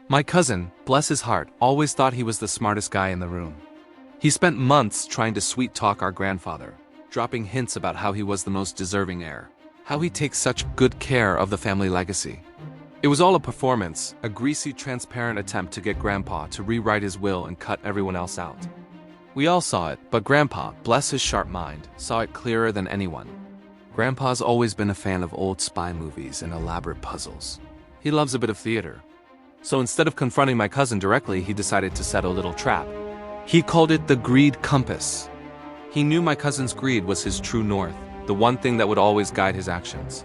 My cousin, bless his heart, always thought he was the smartest guy in the room. He spent months trying to sweet-talk our grandfather, dropping hints about how he was the most deserving heir, how he takes such good care of the family legacy. It was all a performance, a greasy, transparent attempt to get Grandpa to rewrite his will and cut everyone else out. We all saw it, but Grandpa, bless his sharp mind, saw it clearer than anyone. Grandpa's always been a fan of old spy movies and elaborate puzzles. He loves a bit of theater. So instead of confronting my cousin directly, he decided to set a little trap. He called it the greed compass. He knew my cousin's greed was his true north, the one thing that would always guide his actions.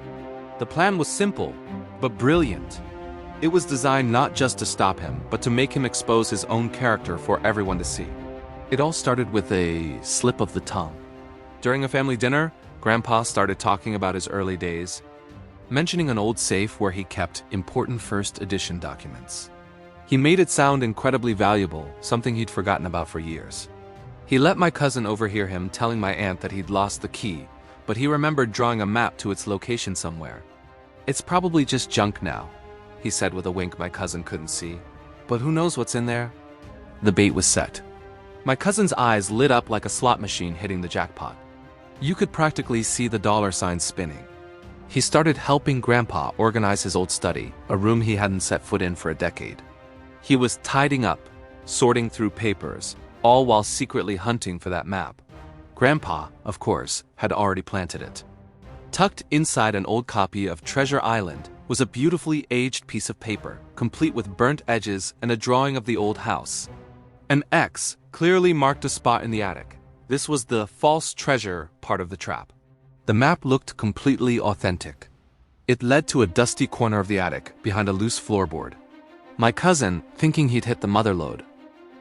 The plan was simple, but brilliant. It was designed not just to stop him, but to make him expose his own character for everyone to see. It all started with a slip of the tongue. During a family dinner, Grandpa started talking about his early days, mentioning an old safe where he kept important first edition documents. He made it sound incredibly valuable, something he'd forgotten about for years. He let my cousin overhear him telling my aunt that he'd lost the key, but he remembered drawing a map to its location somewhere. "It's probably just junk now," he said with a wink my cousin couldn't see. "But who knows what's in there?" The bait was set. My cousin's eyes lit up like a slot machine hitting the jackpot. You could practically see the dollar signs spinning. He started helping Grandpa organize his old study, a room he hadn't set foot in for a decade. He was tidying up, sorting through papers, all while secretly hunting for that map. Grandpa, of course, had already planted it. Tucked inside an old copy of Treasure Island was a beautifully aged piece of paper, complete with burnt edges and a drawing of the old house. An X clearly marked a spot in the attic. This was the false treasure part of the trap. The map looked completely authentic. It led to a dusty corner of the attic, behind a loose floorboard. My cousin, thinking he'd hit the mother lode,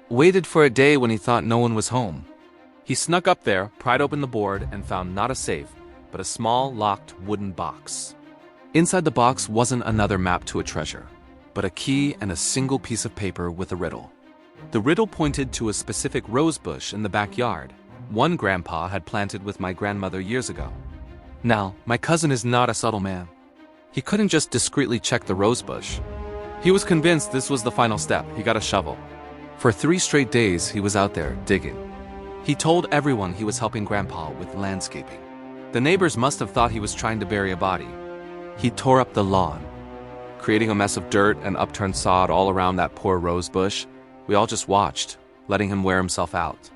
waited for a day when he thought no one was home. He snuck up there, pried open the board, and found not a safe, but a small, locked wooden box. Inside the box wasn't another map to a treasure, but a key and a single piece of paper with a riddle. The riddle pointed to a specific rose bush in the backyard, one Grandpa had planted with my grandmother years ago. Now, my cousin is not a subtle man. He couldn't just discreetly check the rose bush. He was convinced this was the final step. He got a shovel. For 3 straight days, he was out there, digging. He told everyone he was helping Grandpa with landscaping. The neighbors must have thought he was trying to bury a body. He tore up the lawn, creating a mess of dirt and upturned sod all around that poor rose bush. We all just watched, letting him wear himself out.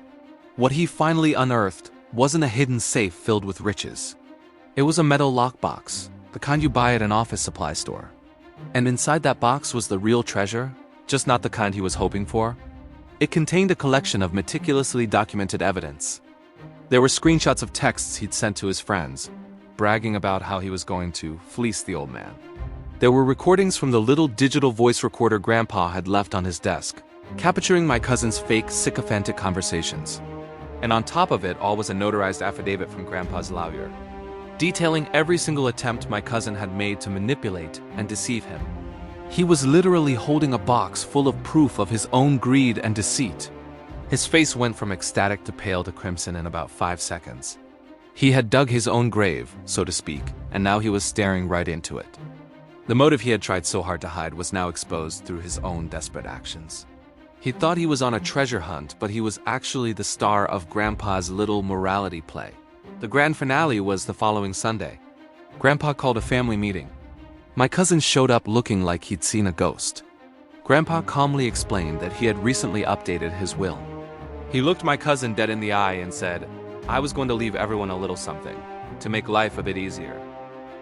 What he finally unearthed wasn't a hidden safe filled with riches. It was a metal lockbox, the kind you buy at an office supply store. And inside that box was the real treasure, just not the kind he was hoping for. It contained a collection of meticulously documented evidence. There were screenshots of texts he'd sent to his friends, bragging about how he was going to fleece the old man. There were recordings from the little digital voice recorder Grandpa had left on his desk, capturing my cousin's fake, sycophantic conversations. And on top of it all was a notarized affidavit from Grandpa's lawyer, detailing every single attempt my cousin had made to manipulate and deceive him. He was literally holding a box full of proof of his own greed and deceit. His face went from ecstatic to pale to crimson in about 5 seconds. He had dug his own grave, so to speak, and now he was staring right into it. The motive he had tried so hard to hide was now exposed through his own desperate actions. He thought he was on a treasure hunt, but he was actually the star of Grandpa's little morality play. The grand finale was the following Sunday. Grandpa called a family meeting. My cousin showed up looking like he'd seen a ghost. Grandpa calmly explained that he had recently updated his will. He looked my cousin dead in the eye and said, "I was going to leave everyone a little something, to make life a bit easier.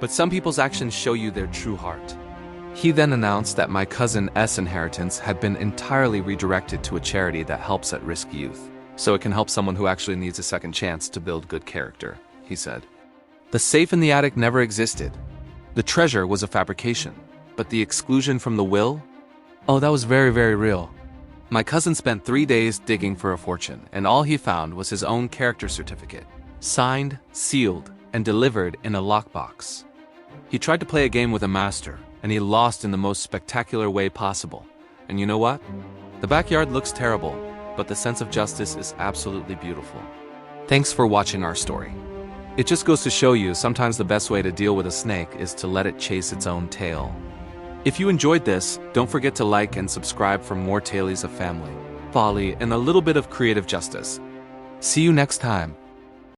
But some people's actions show you their true heart." He then announced that my cousin S. inheritance had been entirely redirected to a charity that helps at-risk youth, so it can help someone who actually needs a second chance to build good character, he said. The safe in the attic never existed. The treasure was a fabrication, but the exclusion from the will? Oh, that was very, very real. My cousin spent 3 days digging for a fortune, and all he found was his own character certificate, signed, sealed, and delivered in a lockbox. He tried to play a game with a master, and he lost in the most spectacular way possible. And you know what? The backyard looks terrible, but the sense of justice is absolutely beautiful. Thanks for watching our story. It just goes to show you sometimes the best way to deal with a snake is to let it chase its own tail. If you enjoyed this, don't forget to like and subscribe for more tales of family, folly, and a little bit of creative justice. See you next time.